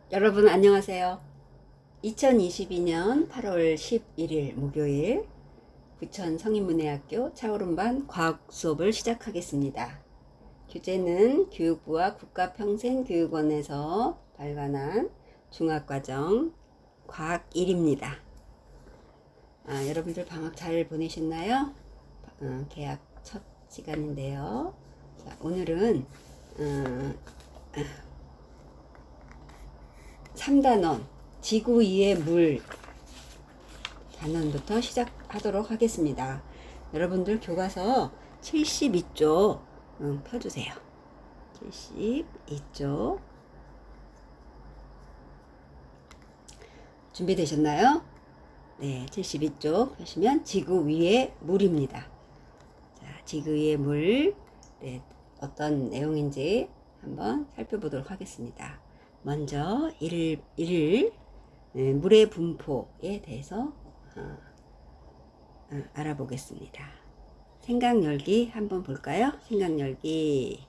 여러분 안녕하세요. 2022년 8월 11일 목요일 부천 성인문예학교 차오름반 과학 수업을 시작하겠습니다. 교재는 교육부와 국가평생교육원에서 발간한 중학과정 과학 1입니다. 여러분들 방학 잘 보내셨나요? 개학 첫 시간인데요. 자, 오늘은 3단원 지구 위의 물 단원부터 시작하도록 하겠습니다. 여러분들 교과서 72쪽 펴주세요. 72쪽 준비되셨나요? 네, 72쪽 펴시면 지구 위의 물입니다. 자, 지구 위의 물, 네, 어떤 내용인지 한번 살펴보도록 하겠습니다. 먼저 물의 분포에 대해서 알아보겠습니다. 생각열기 한번 볼까요? 생각열기.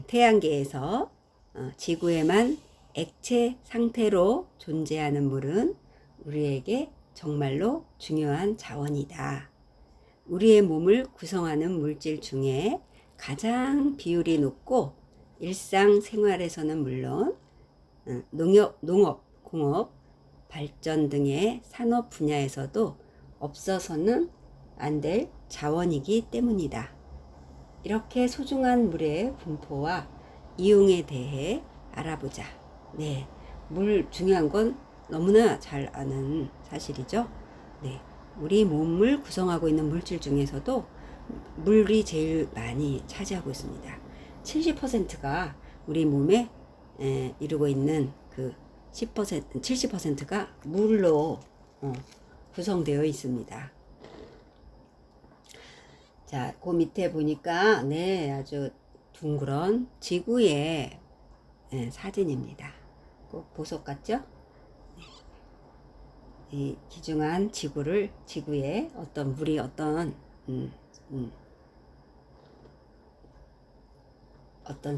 태양계에서 지구에만 액체 상태로 존재하는 물은 우리에게 정말로 중요한 자원이다. 우리의 몸을 구성하는 물질 중에 가장 비율이 높고 일상생활에서는 물론 농업, 공업, 발전 등의 산업 분야에서도 없어서는 안 될 자원이기 때문이다. 이렇게 소중한 물의 분포와 이용에 대해 알아보자. 네, 물 중요한 건 너무나 잘 아는 사실이죠. 네, 우리 몸을 구성하고 있는 물질 중에서도 물이 제일 많이 차지하고 있습니다. 70%가 우리 몸에 이루고 있는 그 10%, 70%가 물로 구성되어 있습니다. 자, 그 밑에 보니까 네, 아주 둥그런 지구의 사진입니다. 꼭 보석 같죠? 이 기중한 지구에 어떤 물이 어떤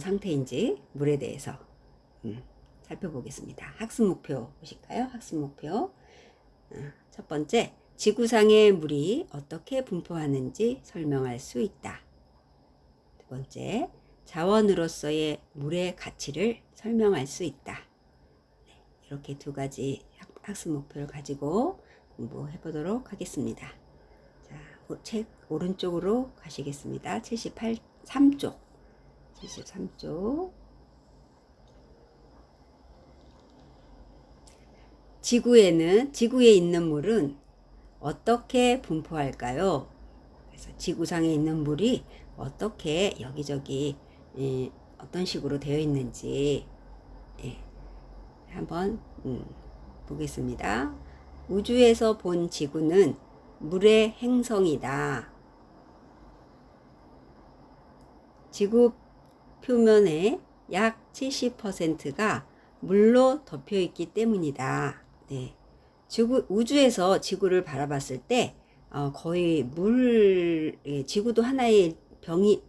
상태인지 물에 대해서 살펴보겠습니다. 학습 목표 보실까요? 학습 목표. 첫 번째, 지구상의 물이 어떻게 분포하는지 설명할 수 있다. 두 번째, 자원으로서의 물의 가치를 설명할 수 있다. 이렇게 두 가지 학습 목표를 가지고 공부해 보도록 하겠습니다. 자, 책 오른쪽으로 가시겠습니다. 73쪽. 지구에 있는 물은 어떻게 분포할까요? 그래서 지구상에 있는 물이 어떻게 여기저기 어떤 식으로 되어 있는지 한번 보겠습니다. 우주에서 본 지구는 물의 행성이다. 지구 표면의 약 70%가 물로 덮여 있기 때문이다. 네. 우주에서 지구를 바라봤을 때 거의 지구도 하나의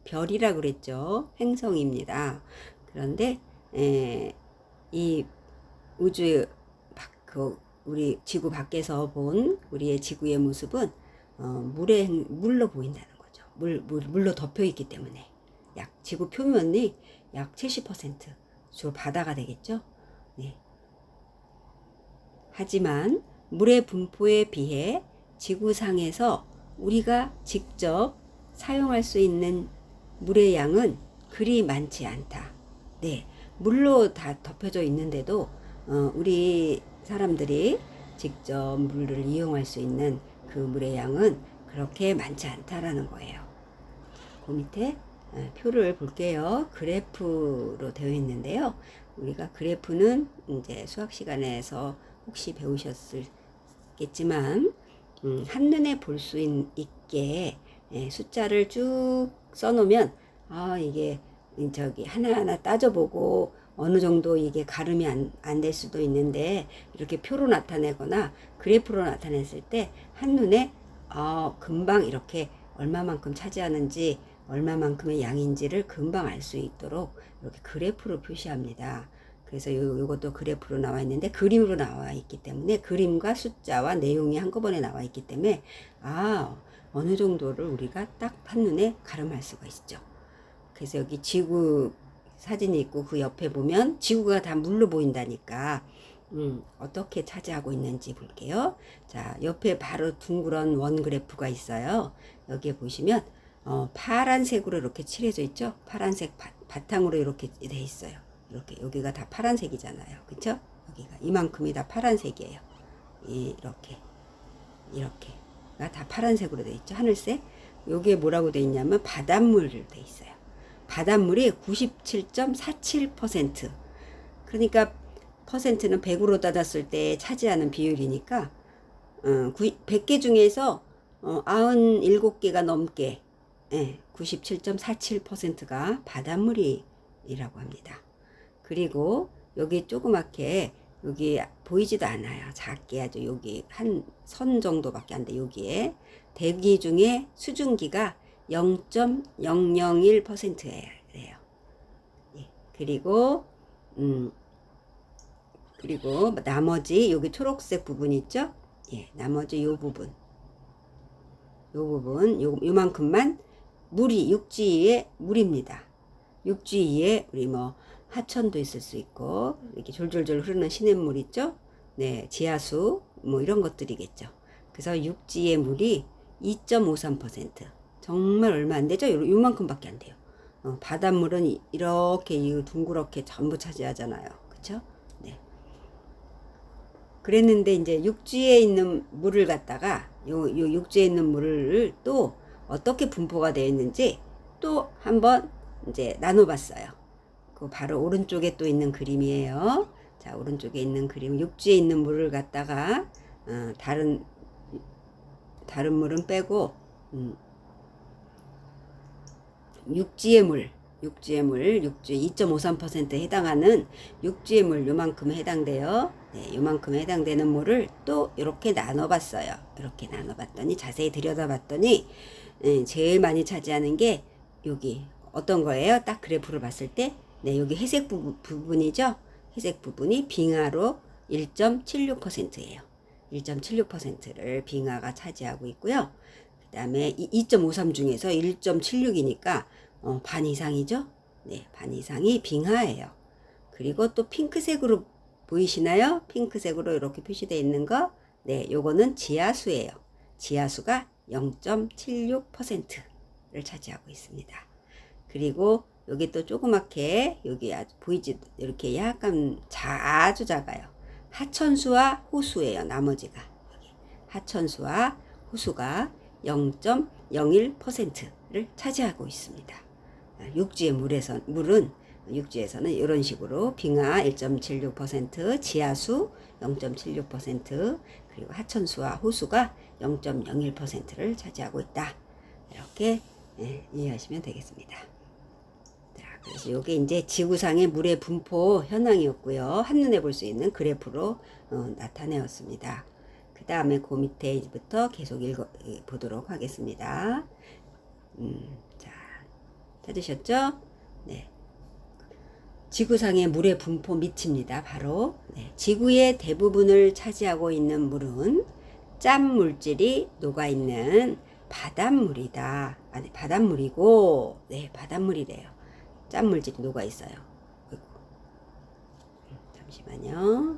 별이라 그랬죠. 행성입니다. 그런데 이 우주 우리 지구 밖에서 본 우리의 지구의 모습은 물로 보인다는 거죠. 물로 덮여 있기 때문에 지구 표면이 약 70% 주로 바다가 되겠죠. 네. 하지만 물의 분포에 비해 지구상에서 우리가 직접 사용할 수 있는 물의 양은 그리 많지 않다. 네, 물로 다 덮여져 있는데도 우리 사람들이 직접 물을 이용할 수 있는 그 물의 양은 그렇게 많지 않다라는 거예요. 그 밑에 표를 볼게요. 그래프로 되어 있는데요. 우리가 그래프는 이제 수학 시간에서 혹시 배우셨겠지만 한눈에 볼 수 있게 숫자를 쭉 써놓으면 이게 하나하나 따져보고 어느 정도 이게 가름이 안 될 수도 있는데 이렇게 표로 나타내거나 그래프로 나타냈을 때 한눈에 금방 이렇게 얼마만큼 차지하는지 얼마만큼의 양인지를 금방 알 수 있도록 이렇게 그래프로 표시합니다. 그래서 요것도 그래프로 나와 있는데 그림으로 나와 있기 때문에 그림과 숫자와 내용이 한꺼번에 나와 있기 때문에 어느 정도를 우리가 딱 한눈에 가늠할 수가 있죠. 그래서 여기 지구 사진이 있고 그 옆에 보면 지구가 다 물로 보인다니까 어떻게 차지하고 있는지 볼게요. 자, 옆에 바로 둥그런 원 그래프가 있어요. 여기에 보시면 파란색으로 이렇게 칠해져 있죠. 파란색 바탕으로 이렇게 돼 있어요. 이렇게 여기가 다 파란색이잖아요. 그쵸? 여기가 이만큼이 다 파란색이에요. 이렇게가 다 파란색으로 돼 있죠. 하늘색. 여기에 뭐라고 돼 있냐면 바닷물로 돼 있어요. 바닷물이 97.47%. 그러니까 퍼센트는 100으로 따졌을 때 차지하는 비율이니까 100개 중에서 97개가 넘게 97.47%가 바닷물이라고 합니다. 그리고 여기 조그맣게 여기 보이지도 않아요. 작게 아주 여기 한 선 정도밖에 안 돼. 여기에 대기 중에 수증기가 0.001%예요. 예. 그리고 나머지 여기 초록색 부분 있죠? 예, 나머지 요 부분 요만큼만 물이 육지의 물입니다. 육지에 우리 뭐 하천도 있을 수 있고 이렇게 졸졸졸 흐르는 시냇물 있죠? 네, 지하수 뭐 이런 것들이겠죠. 그래서 육지의 물이 2.53%. 정말 얼마 안 되죠? 요만큼밖에 안 돼요. 바닷물은 이렇게 둥그렇게 전부 차지하잖아요. 그쵸? 네. 그랬는데 이제 육지에 있는 물을 갖다가 요 육지에 있는 물을 또 어떻게 분포가 되어 있는지 또 한번 이제 나눠봤어요. 그 바로 오른쪽에 또 있는 그림이에요. 자, 오른쪽에 있는 그림, 육지에 있는 물을 갖다가 다른 물은 빼고 육지의 물 2.53%에 해당하는 육지의 물 요만큼 해당돼요. 네, 요만큼 해당되는 물을 또 이렇게 나눠봤어요. 이렇게 나눠봤더니 자세히 들여다봤더니 제일 많이 차지하는 게 여기 어떤 거예요? 딱 그래프를 봤을 때 네, 여기 회색 부분이죠. 회색 부분이 빙하로 1.76%예요. 1.76%를 빙하가 차지하고 있고요. 그 다음에 2.53 중에서 1.76이니까 반 이상이죠. 네, 반 이상이 빙하예요. 그리고 또 핑크색으로 보이시나요? 핑크색으로 이렇게 표시되어 있는 거. 네, 요거는 지하수예요. 지하수가 0.76%를 차지하고 있습니다. 그리고 여기 또 조그맣게 여기 아주 보이지 이렇게 약간 아주 작아요. 하천수와 호수예요. 나머지가 여기 하천수와 호수가 0.01%를 차지하고 있습니다. 육지의 물은 육지에서는 이런 식으로 빙하 1.76%, 지하수 0.76%, 그리고 하천수와 호수가 0.01%를 차지하고 있다. 이렇게 이해하시면 되겠습니다. 자, 그래서 이게 이제 지구상의 물의 분포 현황이었고요. 한눈에 볼 수 있는 그래프로 나타내었습니다. 그 다음에 그 밑에부터 계속 보도록 하겠습니다. 자, 찾으셨죠? 네. 지구상의 물의 분포 밑입니다. 바로 지구의 대부분을 차지하고 있는 물은 짠 물질이 녹아있는 바닷물이다. 아니, 바닷물이고, 네, 바닷물이래요. 짠 물질이 녹아있어요. 잠시만요.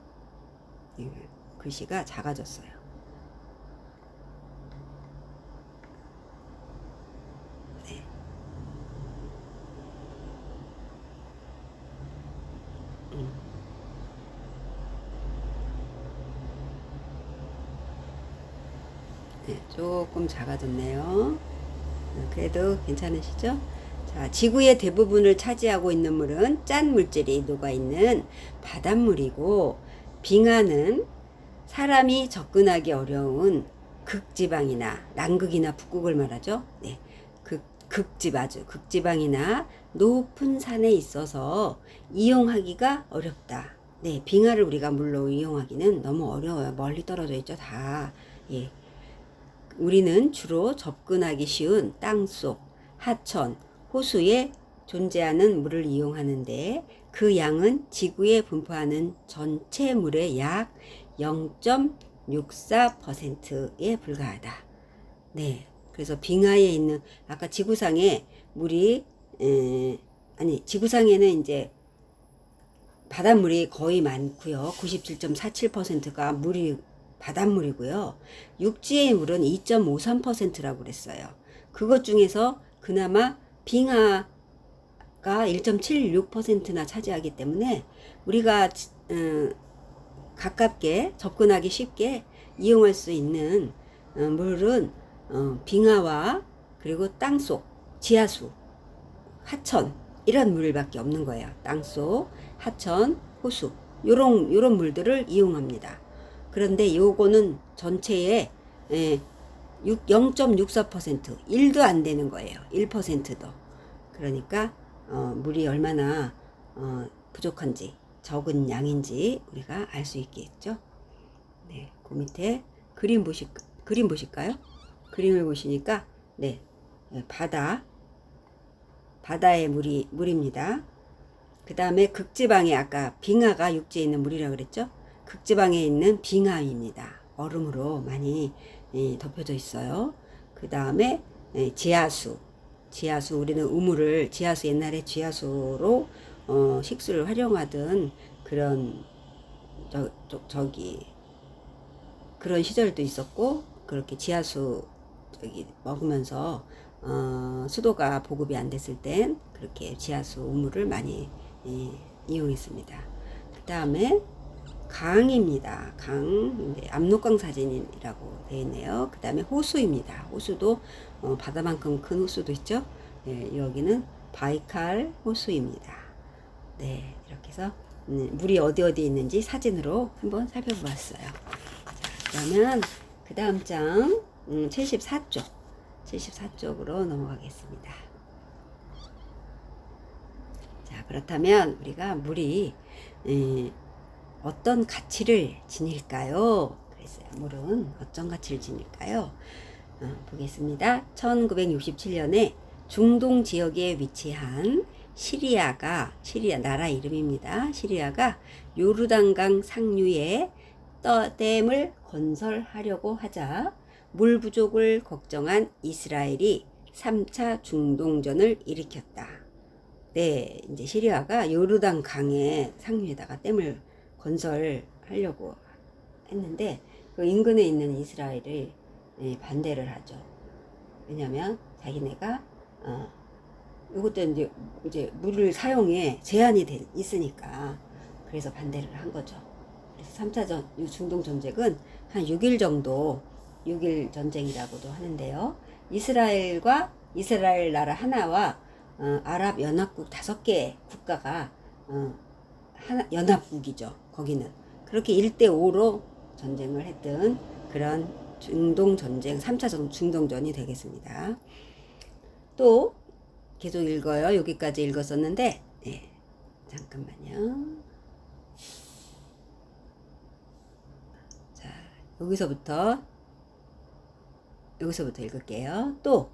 글씨가 작아졌어요. 네, 조금 작아졌네요. 그래도 괜찮으시죠? 자, 지구의 대부분을 차지하고 있는 물은 짠 물질이 녹아있는 바닷물이고, 빙하는 사람이 접근하기 어려운 극지방이나 남극이나 북극을 말하죠. 네, 극지방이나 높은 산에 있어서 이용하기가 어렵다. 네, 빙하를 우리가 물로 이용하기는 너무 어려워요. 멀리 떨어져 있죠, 다. 예. 우리는 주로 접근하기 쉬운 땅속, 하천, 호수에 존재하는 물을 이용하는데 그 양은 지구에 분포하는 전체 물의 약 0.64%에 불과하다. 네. 그래서 빙하에 있는 아까 지구상에 물이 지구상에는 이제 바닷물이 거의 많고요. 97.47%가 물이 바닷물이고요. 육지의 물은 2.53%라고 그랬어요. 그것 중에서 그나마 빙하가 1.76%나 차지하기 때문에 우리가 가깝게 접근하기 쉽게 이용할 수 있는 물은 빙하와 그리고 땅속, 지하수, 하천 이런 물밖에 없는 거예요. 땅속, 하천, 호수 요런 물들을 이용합니다. 그런데 요거는 전체의 0.64% 1도 안 되는 거예요. 1%도. 그러니까 물이 얼마나 부족한지 적은 양인지 우리가 알 수 있겠죠. 네, 그 밑에 그림 보실까요? 그림을 보시니까 네, 바다의 물입니다. 그 다음에 극지방에 아까 빙하가 육지에 있는 물이라고 그랬죠. 극지방에 있는 빙하입니다. 얼음으로 많이 덮여져 있어요. 그 다음에 지하수 우리는 우물을 지하수 옛날에 지하수로 식수를 활용하던 그런 그런 시절도 있었고 그렇게 지하수 먹으면서 수도가 보급이 안 됐을 땐 그렇게 지하수 우물을 많이 이용했습니다. 그 다음에 강입니다. 압록강 사진이라고 되어 있네요. 그 다음에 호수입니다. 호수도 바다만큼 큰 호수도 있죠. 네, 여기는 바이칼 호수입니다. 네, 이렇게 해서 물이 어디 있는지 사진으로 한번 살펴보았어요. 자, 그러면 그 다음 장 74쪽으로 넘어가겠습니다. 자, 그렇다면 우리가 물이 어떤 가치를 지닐까요? 그랬어요. 물은 어떤 가치를 지닐까요? 보겠습니다. 1967년에 중동 지역에 위치한 시리아 나라 이름입니다. 시리아가 요르단강 상류에 댐을 건설하려고 하자 물 부족을 걱정한 이스라엘이 3차 중동전을 일으켰다. 네, 이제 시리아가 요르단 강의 상류에다가 댐을 건설하려고 했는데 그 인근에 있는 이스라엘이 반대를 하죠. 왜냐하면 자기네가 이것도 이제 물을 사용에 제한이 있으니까 그래서 반대를 한 거죠. 그래서 3차 중동 전쟁은 한 6일 정도 6일 전쟁이라고도 하는데요. 이스라엘 나라 하나와 아랍 연합국 5개 국가가 연합국이죠. 거기는 그렇게 1대5로 전쟁을 했던 그런 중동 전쟁 3차 중동전이 되겠습니다. 또 계속 읽어요. 여기까지 읽었었는데 네, 잠깐만요. 자, 여기서부터 읽을게요. 또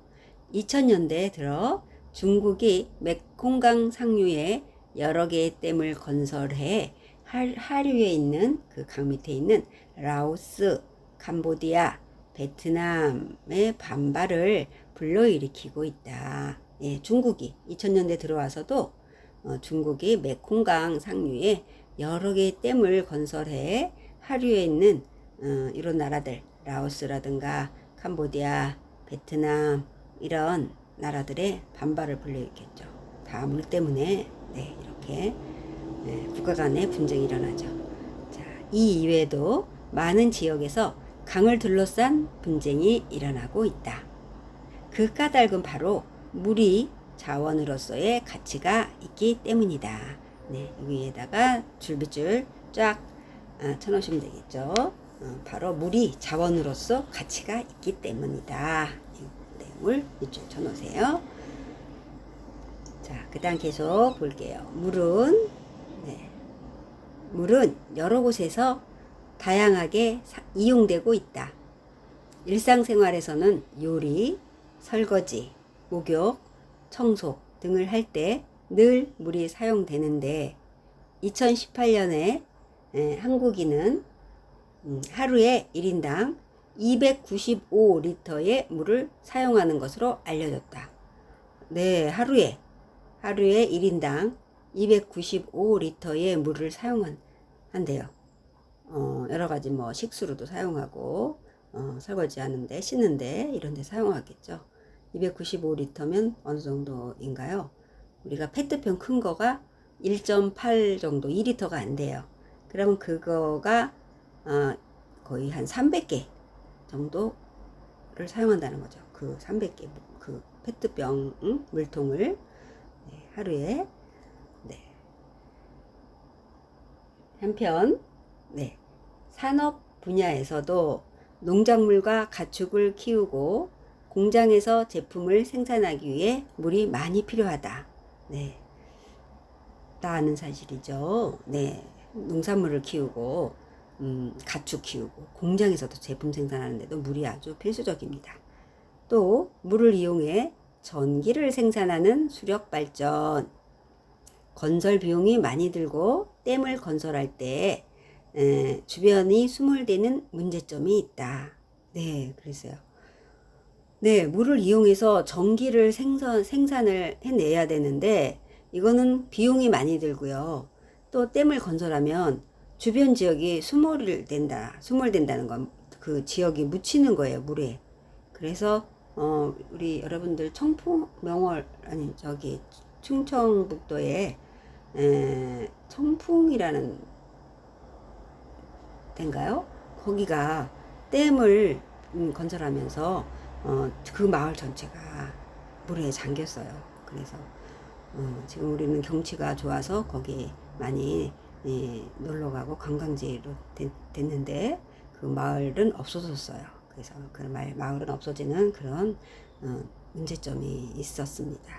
2000년대에 들어 중국이 메콩강 상류에 여러 개의 댐을 건설해 하류에 있는 그 강 밑에 있는 라오스, 캄보디아, 베트남의 반발을 불러일으키고 있다. 예, 중국이 2000년대 들어와서도 중국이 메콩강 상류에 여러 개의 댐을 건설해 하류에 있는 이런 나라들 라오스라든가 캄보디아, 베트남 이런 나라들의 반발을 불러일으켰죠. 다 물 때문에 네, 이렇게 국가 간의 분쟁이 일어나죠. 자, 이 이외에도 많은 지역에서 강을 둘러싼 분쟁이 일어나고 있다. 그 까닭은 바로 물이 자원으로서의 가치가 있기 때문이다. 네, 여기에다가 줄빗줄 쫙 쳐놓으시면 되겠죠. 바로 물이 자원으로서 가치가 있기 때문이다. 이 내용을 밑줄 쳐놓으세요. 자, 그 다음 계속 볼게요. 물은 여러 곳에서 다양하게 이용되고 있다. 일상생활에서는 요리, 설거지, 목욕, 청소, 등을 할 때 늘 물이 사용되는데 2018년에 한국인은 하루에 1인당 295리터의 물을 사용하는 것으로 알려졌다. 네, 하루에 1인당 295리터의 물을 사용한대요. 여러 가지 뭐 식수로도 사용하고 설거지하는데, 씻는데 이런 데 사용하겠죠. 295리터면 어느 정도인가요? 우리가 페트병 큰 거가 1.8 정도, 2리터가 안 돼요. 그러면 그거가 거의 한 300개 정도를 사용한다는 거죠. 그 300개 그 페트병 물통을 하루에. 한편 산업 분야에서도 농작물과 가축을 키우고 공장에서 제품을 생산하기 위해 물이 많이 필요하다. 다 아는 사실이죠. 농산물을 키우고 가축 키우고 공장에서도 제품 생산하는데도 물이 아주 필수적입니다. 또 물을 이용해 전기를 생산하는 수력발전, 건설 비용이 많이 들고 댐을 건설할 때 주변이 수몰되는 문제점이 있다. 그랬어요. 물을 이용해서 전기를 생산을 해내야 되는데 이거는 비용이 많이 들고요. 또 댐을 건설하면 주변 지역이 수몰된다는 건 그 지역이 묻히는 거예요, 물에. 그래서 우리 여러분들 충청북도에 청풍이라는 데인가요? 거기가 댐을 건설하면서 그 마을 전체가 물에 잠겼어요. 그래서 지금 우리는 경치가 좋아서 거기 많이 놀러가고 관광지로 됐는데 그 마을은 없어졌어요. 그래서 그 마을은 없어지는 그런 문제점이 있었습니다.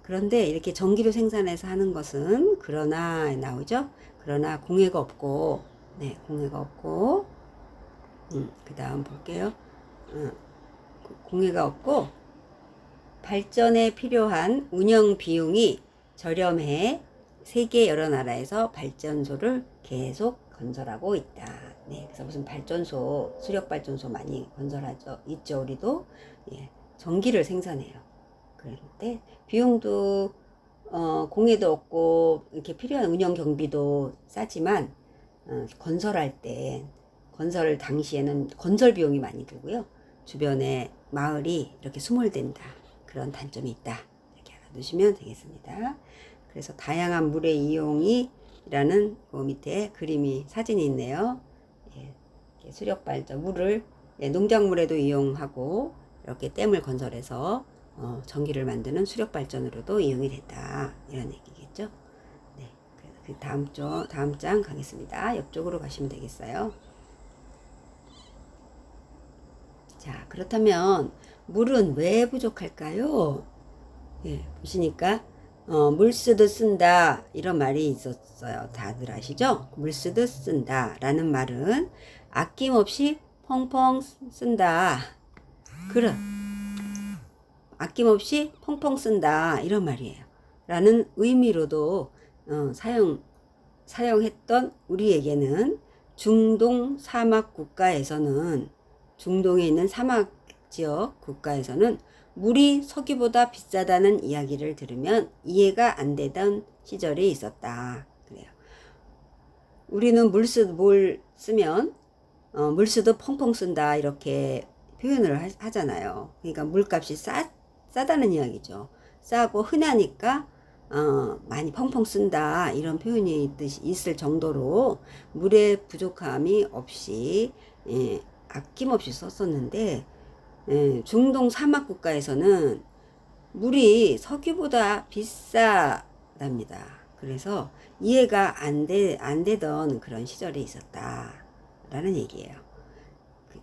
그런데 이렇게 전기로 생산해서 하는 것은 그러나 공해가 없고 그 다음 볼게요. 공해가 없고 발전에 필요한 운영 비용이 저렴해 세계 여러 나라에서 발전소를 계속 건설하고 있다. 그래서 무슨 발전소, 수력발전소 많이 건설하죠. 있죠, 우리도. 전기를 생산해요. 그런데 비용도 공해도 없고 이렇게 필요한 운영 경비도 싸지만 건설 당시에는 건설 비용이 많이 들고요. 주변에 마을이 이렇게 수몰된다. 그런 단점이 있다. 이렇게 알아두시면 되겠습니다. 그래서 다양한 물의 이용이라는 그 밑에 사진이 있네요. 수력발전, 물을 농작물에도 이용하고 이렇게 댐을 건설해서 전기를 만드는 수력발전으로도 이용이 됐다. 이런 얘기겠죠. 그 다음 장 가겠습니다. 옆쪽으로 가시면 되겠어요. 자, 그렇다면 물은 왜 부족할까요? 보시니까 물 쓰듯 쓴다 이런 말이 있었어요. 다들 아시죠? 물 쓰듯 쓴다 라는 말은 아낌없이 펑펑 쓴다. 아낌없이 펑펑 쓴다 이런 말이에요. 라는 의미로도 사용했던 우리에게는 중동에 있는 사막 지역 국가에서는 물이 석유보다 비싸다는 이야기를 들으면 이해가 안 되던 시절이 있었다. 그래요. 우리는 물 쓰면 물 쓰듯 펑펑 쓴다 이렇게 표현을 하잖아요. 그러니까 물값이 싸다는 이야기죠. 싸고 흔하니까 많이 펑펑 쓴다 이런 표현이 있을 정도로 물의 부족함이 없이 아낌없이 썼었는데 중동 사막 국가에서는 물이 석유보다 비싸답니다. 그래서 이해가 안 되던 그런 시절이 있었다라는 얘기예요.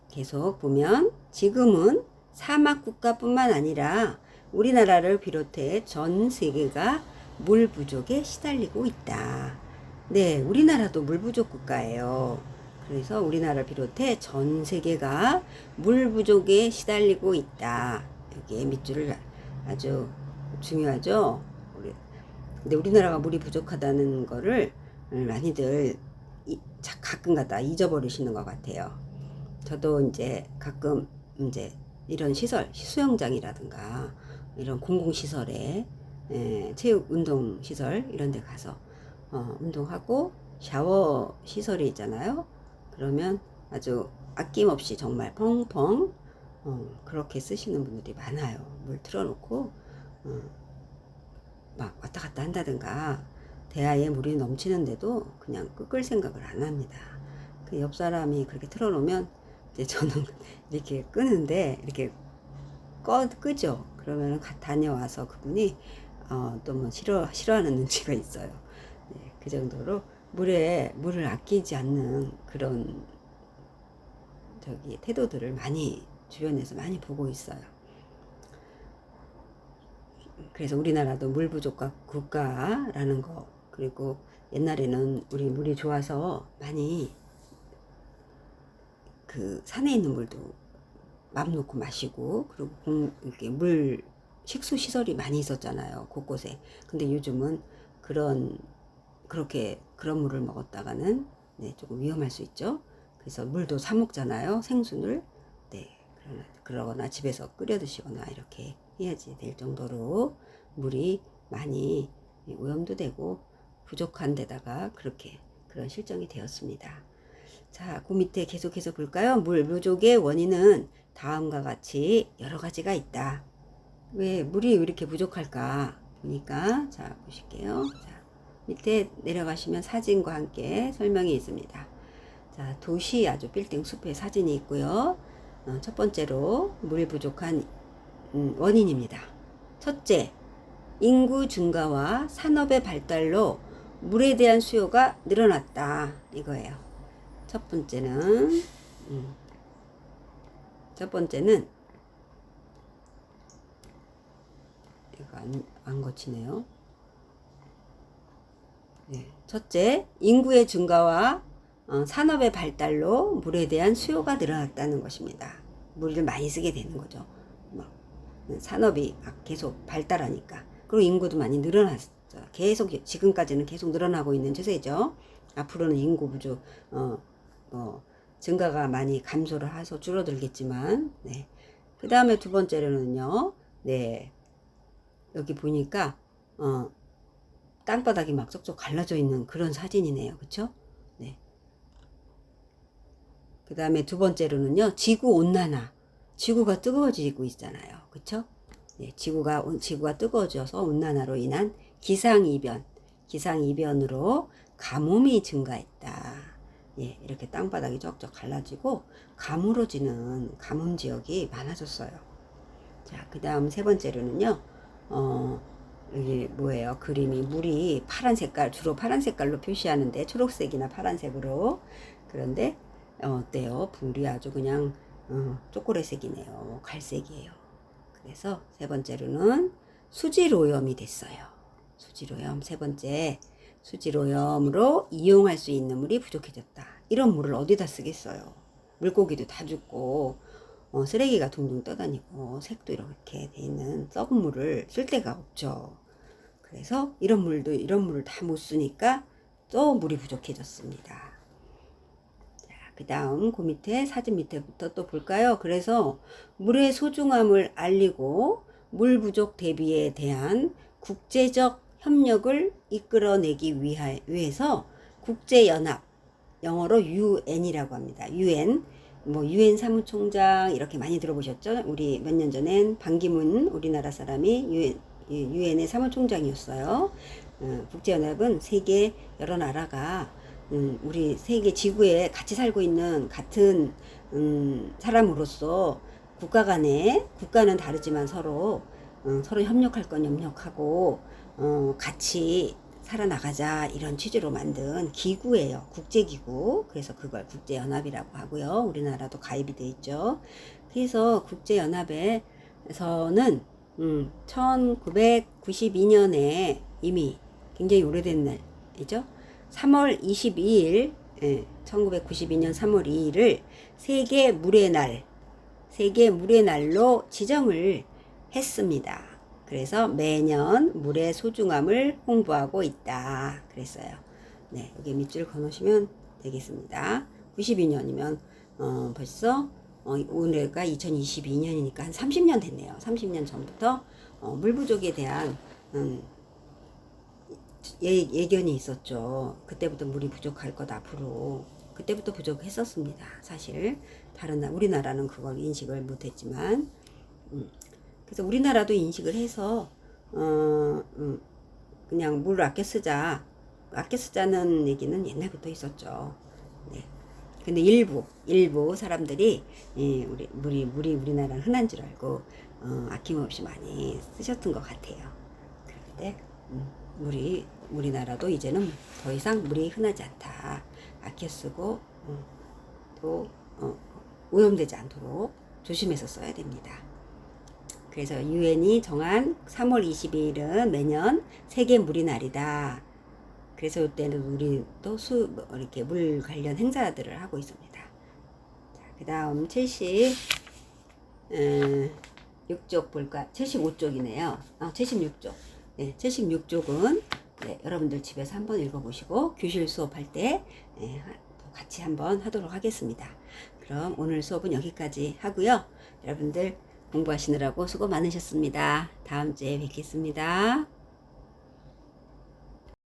계속 보면 지금은 사막 국가뿐만 아니라 우리나라를 비롯해 전 세계가 물 부족에 시달리고 있다. 우리나라도 물 부족 국가예요. 그래서 우리나라를 비롯해 전 세계가 물 부족에 시달리고 있다. 여기에 밑줄을 아주 중요하죠. 근데 우리나라가 물이 부족하다는 거를 많이들 가끔가다 잊어버리시는 것 같아요. 저도 이제 가끔 이제 이런 시설, 수영장이라든가 이런 공공시설에 체육 운동 시설 이런 데 가서 운동하고 샤워 시설이 있잖아요. 그러면 아주 아낌없이 정말 펑펑 그렇게 쓰시는 분들이 많아요. 물 틀어놓고 막 왔다 갔다 한다든가 대야에 물이 넘치는데도 그냥 끄끌 생각을 안 합니다. 그 옆 사람이 그렇게 틀어놓으면 이제 저는 이렇게 끄는데 이렇게 끄죠. 그러면 다녀와서 그분이 또 뭐 싫어하는 눈치가 있어요. 네, 그 정도로 물을 아끼지 않는 그런 태도들을 많이 주변에서 많이 보고 있어요. 그래서 우리나라도 물 부족 국가라는 거, 그리고 옛날에는 우리 물이 좋아서 많이 그 산에 있는 물도 맘 놓고 마시고, 그리고 이렇게 식수 시설이 많이 있었잖아요, 곳곳에. 근데 요즘은 그런 물을 먹었다가는 조금 위험할 수 있죠. 그래서 물도 사 먹잖아요, 생수를. 그러거나 집에서 끓여 드시거나 이렇게 해야지 될 정도로 물이 많이 오염도 되고 부족한 데다가 그런 실정이 되었습니다. 자, 그 밑에 계속해서 볼까요? 물 부족의 원인은 다음과 같이 여러 가지가 있다. 왜 물이 이렇게 부족할까 보니까, 자, 보실게요. 자, 밑에 내려가시면 사진과 함께 설명이 있습니다. 자, 도시 아주 빌딩 숲의 사진이 있고요. 첫 번째로 물 부족한 원인입니다. 첫째, 인구 증가와 산업의 발달로 물에 대한 수요가 늘어났다, 이거예요. 첫 번째는 이거 안 거치네요. 네. 첫째, 인구의 증가와 산업의 발달로 물에 대한 수요가 늘어났다는 것입니다. 물을 많이 쓰게 되는 거죠. 산업이 계속 발달하니까. 그리고 인구도 많이 늘어났죠. 지금까지는 계속 늘어나고 있는 추세죠. 앞으로는 인구 부족, 증가가 많이 감소를 해서 줄어들겠지만, 네. 그 다음에 두 번째로는요, 네. 여기 보니까, 땅바닥이 막 쏙쏙 갈라져 있는 그런 사진이네요. 그쵸? 네. 그 다음에 두 번째로는요, 지구 온난화. 지구가 뜨거워지고 있잖아요. 그쵸? 네, 지구가 뜨거워져서 온난화로 인한 기상이변으로 가뭄이 증가했다. 예, 이렇게 땅바닥이 쩍쩍 갈라지고 가물어지는 가뭄 지역이 많아졌어요. 자, 그 다음 세 번째로는요, 여기 뭐예요? 그림이 물이 주로 파란 색깔로 표시하는데, 초록색이나 파란색으로. 그런데 어때요? 물이 아주 그냥 초콜릿색이네요. 갈색이에요. 그래서 세 번째로는 수질오염이 됐어요. 수질오염. 세 번째, 수질오염으로 이용할 수 있는 물이 부족해졌다. 이런 물을 어디다 쓰겠어요? 물고기도 다 죽고 쓰레기가 둥둥 떠다니고 색도 이렇게 돼 있는 썩은 물을 쓸 데가 없죠. 그래서 이런 물을 다 못 쓰니까 또 물이 부족해졌습니다. 그 다음 그 밑에 사진 밑에부터 또 볼까요? 그래서 물의 소중함을 알리고 물 부족 대비에 대한 국제적 협력을 이끌어내기 위해서 국제연합, 영어로 UN이라고 합니다. UN 사무총장 이렇게 많이 들어보셨죠? 우리 몇 년 전엔 반기문 우리나라 사람이 UN의 사무총장이었어요. 국제연합은 세계 여러 나라가 우리 세계 지구에 같이 살고 있는 같은 사람으로서 국가는 다르지만 서로 협력할 건 협력하고 같이 살아나가자, 이런 취지로 만든 기구예요. 국제기구. 그래서 그걸 국제연합이라고 하고요. 우리나라도 가입이 돼 있죠. 그래서 국제연합에서는 1992년에 이미 굉장히 오래된 날이죠. 3월 22일, 1992년 3월 2일을 세계 물의 날로 지정을 했습니다. 그래서 매년 물의 소중함을 홍보하고 있다. 그랬어요. 네, 여기 밑줄 그어놓으시면 되겠습니다. 92년이면 벌써 올해가 2022년이니까 한 30년 됐네요. 30년 전부터 물 부족에 대한 예견이 있었죠. 그때부터 물이 부족할 것 앞으로. 그때부터 부족했었습니다. 사실 다른 우리나라는 그걸 인식을 못했지만 그래서 우리나라도 인식을 해서 그냥 물 아껴 쓰자는 얘기는 옛날부터 있었죠. 네. 근데 일부 사람들이 물이 우리나라는 흔한 줄 알고 아낌없이 많이 쓰셨던 것 같아요. 그런데 물이 우리나라도 이제는 더 이상 물이 흔하지 않다. 아껴 쓰고 또 오염되지 않도록 조심해서 써야 됩니다. 그래서 유엔이 정한 3월 22일은 매년 세계 물의 날이다. 그래서 이때는 우리도 이렇게 물 관련 행사들을 하고 있습니다. 그 다음 76쪽 볼까? 75쪽이네요. 76쪽. 네, 76쪽은 네, 여러분들 집에서 한번 읽어보시고 교실 수업할 때 같이 한번 하도록 하겠습니다. 그럼 오늘 수업은 여기까지 하고요. 여러분들 공부하시느라고 수고 많으셨습니다. 다음 주에 뵙겠습니다.